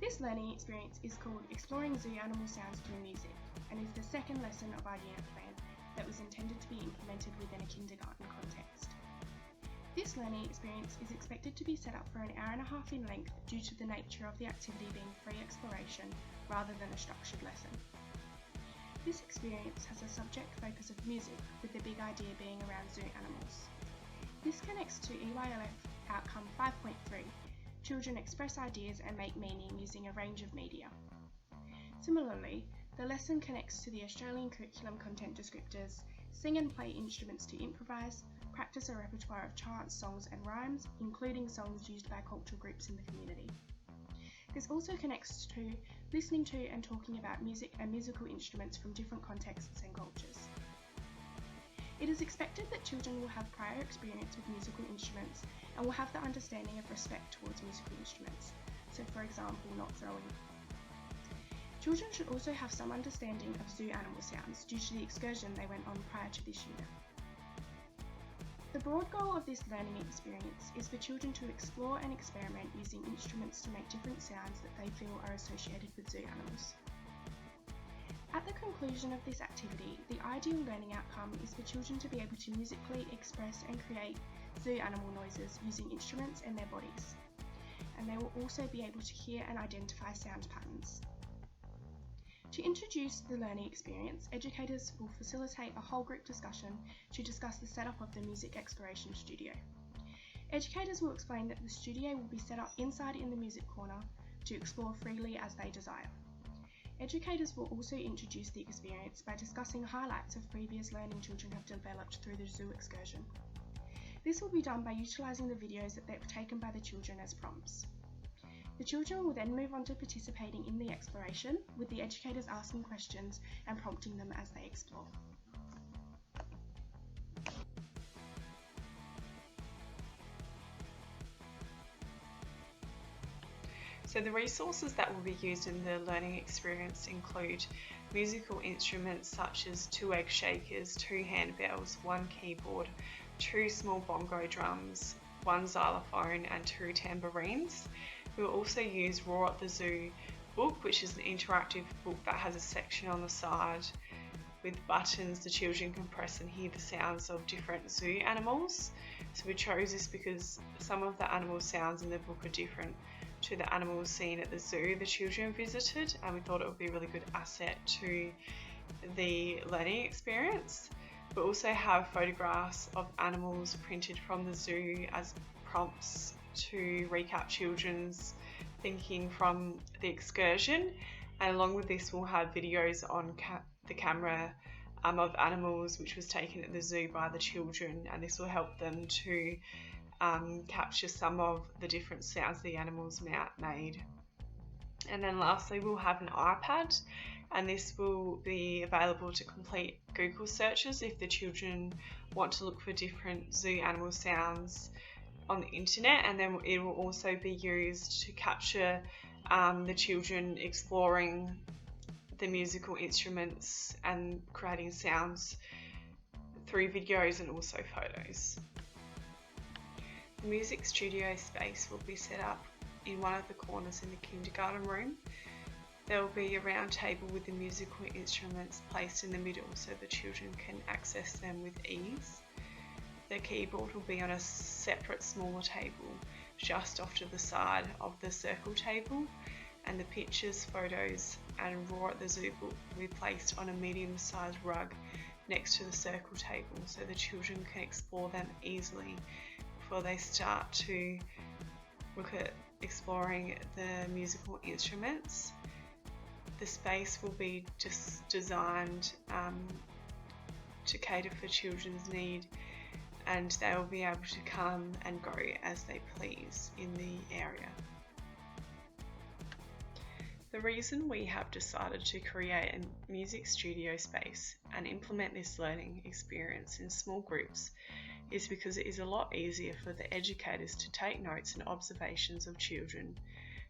This learning experience is called Exploring Zoo Animal Sounds Through Music and is the second lesson of our unit plan that was intended to be implemented within a kindergarten context. This learning experience is expected to be set up for an hour and a half in length due to the nature of the activity being free exploration rather than a structured lesson. This experience has a subject focus of music, with the big idea being around zoo animals. This connects to EYLF outcome 5.3, children express ideas and make meaning using a range of media. Similarly, the lesson connects to the Australian curriculum content descriptors, sing and play instruments to improvise, practice a repertoire of chants, songs and rhymes, including songs used by cultural groups in the community. This also connects to listening to and talking about music and musical instruments from different contexts and cultures. It is expected that children will have prior experience with musical instruments and will have the understanding of respect towards musical instruments, so for example, not throwing. Children should also have some understanding of zoo animal sounds due to the excursion they went on prior to this unit. The broad goal of this learning experience is for children to explore and experiment using instruments to make different sounds that they feel are associated with zoo animals. At the conclusion of this activity, the ideal learning outcome is for children to be able to musically express and create zoo animal noises using instruments and their bodies, and they will also be able to hear and identify sound patterns. To introduce the learning experience, educators will facilitate a whole group discussion to discuss the setup of the music exploration studio. Educators will explain that the studio will be set up inside in the music corner to explore freely as they desire. Educators will also introduce the experience by discussing highlights of previous learning children have developed through the zoo excursion. This will be done by utilising the videos that they've taken by the children as prompts. The children will then move on to participating in the exploration, with the educators asking questions and prompting them as they explore. So the resources that will be used in the learning experience include musical instruments such as 2 egg shakers, 2 handbells, 1 keyboard, 2 small bongo drums, 1 xylophone and 2 tambourines. We will also use Roar at the Zoo book, which is an interactive book that has a section on the side with buttons the children can press and hear the sounds of different zoo animals. So we chose this because some of the animal sounds in the book are different to the animals seen at the zoo the children visited, and we thought it would be a really good asset to the learning experience. We also have photographs of animals printed from the zoo as prompts to recap children's thinking from the excursion, and along with this we'll have videos on the camera of animals which was taken at the zoo by the children, and this will help them to capture some of the different sounds the animals made. And then lastly we'll have an iPad, and this will be available to complete Google searches if the children want to look for different zoo animal sounds on the internet, and then it will also be used to capture the children exploring the musical instruments and creating sounds through videos and also photos. The music studio space will be set up in one of the corners in the kindergarten room. There will be a round table with the musical instruments placed in the middle so the children can access them with ease. The keyboard will be on a separate smaller table just off to the side of the circle table, and the pictures, photos and Roar at the Zoo book will be placed on a medium-sized rug next to the circle table so the children can explore them easily before they start to look at exploring the musical instruments. The space will be just designed to cater for children's need, and they will be able to come and go as they please in the area. The reason we have decided to create a music studio space and implement this learning experience in small groups is because it is a lot easier for the educators to take notes and observations of children,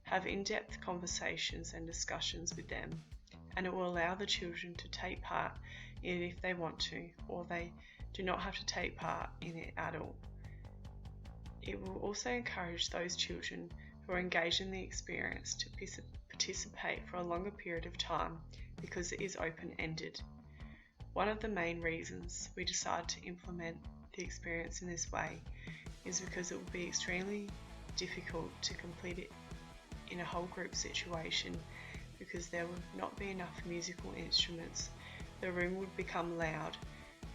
have in-depth conversations and discussions with them, and it will allow the children to take part in it if they want to, or they do not have to take part in it at all. It will also encourage those children who are engaged in the experience to participate for a longer period of time because it is open-ended. One of the main reasons we decided to implement the experience in this way is because it would be extremely difficult to complete it in a whole group situation because there would not be enough musical instruments. The room would become loud,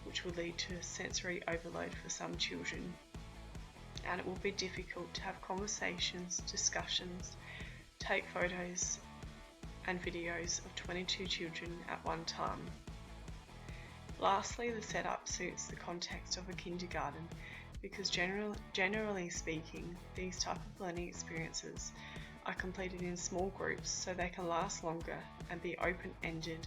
which would lead to sensory overload for some children, and it will be difficult to have conversations, discussions, take photos and videos of 22 children at one time. Lastly, the setup suits the context of a kindergarten because generally speaking, these type of learning experiences are completed in small groups so they can last longer and be open-ended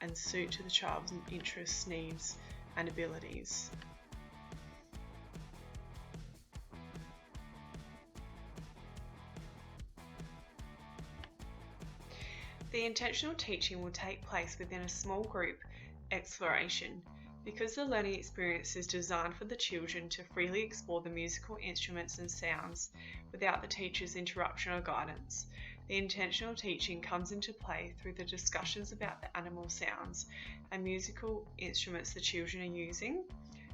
and suit to the child's interests, needs and abilities. The intentional teaching will take place within a small group exploration because the learning experience is designed for the children to freely explore the musical instruments and sounds without the teacher's interruption or guidance. The intentional teaching comes into play through the discussions about the animal sounds and musical instruments the children are using,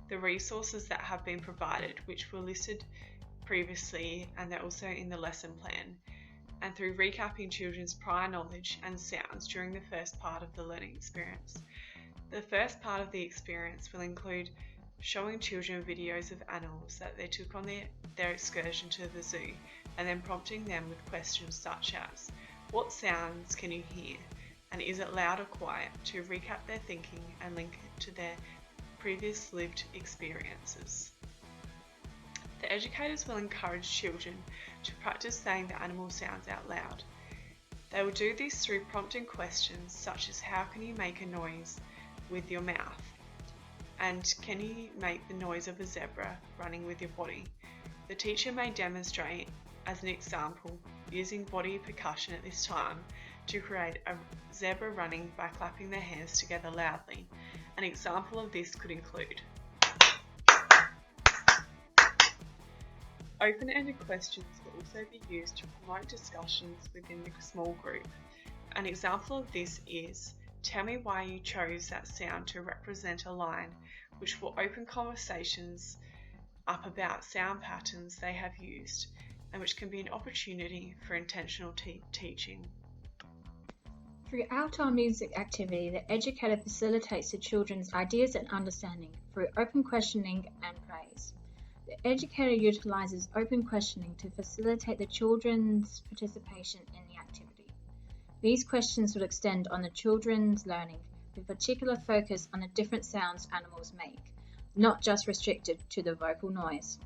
the resources that have been provided, which were listed previously and they're also in the lesson plan, and through recapping children's prior knowledge and sounds during the first part of the learning experience. The first part of the experience will include showing children videos of animals that they took on their excursion to the zoo, and then prompting them with questions such as, what sounds can you hear, and is it loud or quiet, to recap their thinking and link it to their previous lived experiences. The educators will encourage children to practice saying the animal sounds out loud. They will do this through prompting questions such as, how can you make a noise with your mouth? And can you make the noise of a zebra running with your body? The teacher may demonstrate, as an example, using body percussion at this time to create a zebra running by clapping their hands together loudly. An example of this could include open-ended questions will also be used to promote discussions within the small group. An example of this is, tell me why you chose that sound to represent a lion, which will open conversations up about sound patterns they have used, and which can be an opportunity for intentional teaching. Throughout our music activity, the educator facilitates the children's ideas and understanding through open questioning and praise. The educator utilises open questioning to facilitate the children's participation in the activity. These questions will extend on the children's learning with particular focus on the different sounds animals make, not just restricted to the vocal noise.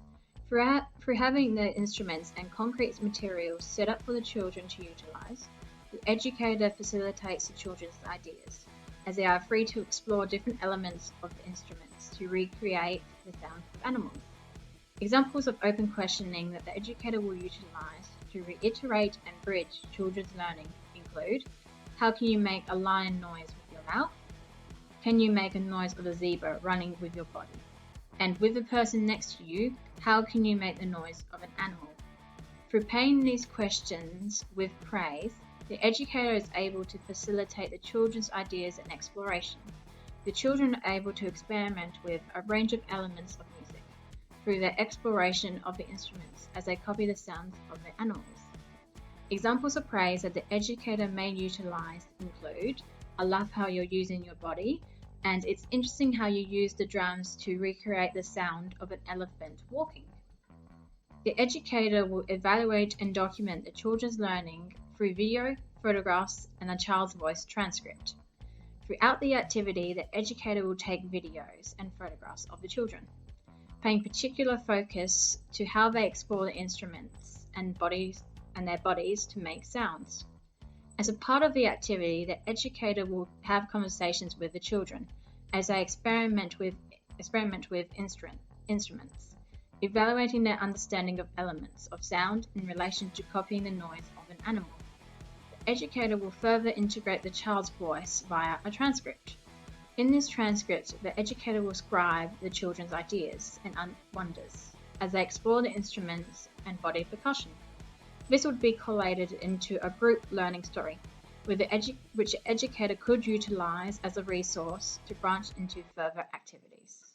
Through having the instruments and concrete materials set up for the children to utilise, the educator facilitates the children's ideas, as they are free to explore different elements of the instruments to recreate the sound of animals. Examples of open questioning that the educator will utilise to reiterate and bridge children's learning include, how can you make a lion noise with your mouth? Can you make a noise of a zebra running with your body? And with the person next to you, how can you make the noise of an animal? Through paying these questions with praise, the educator is able to facilitate the children's ideas and exploration. The children are able to experiment with a range of elements of music through their exploration of the instruments as they copy the sounds of the animals. Examples of praise that the educator may utilise include, I love how you're using your body, and it's interesting how you use the drums to recreate the sound of an elephant walking. The educator will evaluate and document the children's learning through video, photographs, and a child's voice transcript. Throughout the activity, the educator will take videos and photographs of the children, paying particular focus to how they explore the instruments and their bodies to make sounds. As a part of the activity, the educator will have conversations with the children as they experiment with instruments, evaluating their understanding of elements of sound in relation to copying the noise of an animal. The educator will further integrate the child's voice via a transcript. In this transcript, the educator will scribe the children's ideas and wonders as they explore the instruments and body percussion. This would be collated into a group learning story, which the educator could utilise as a resource to branch into further activities.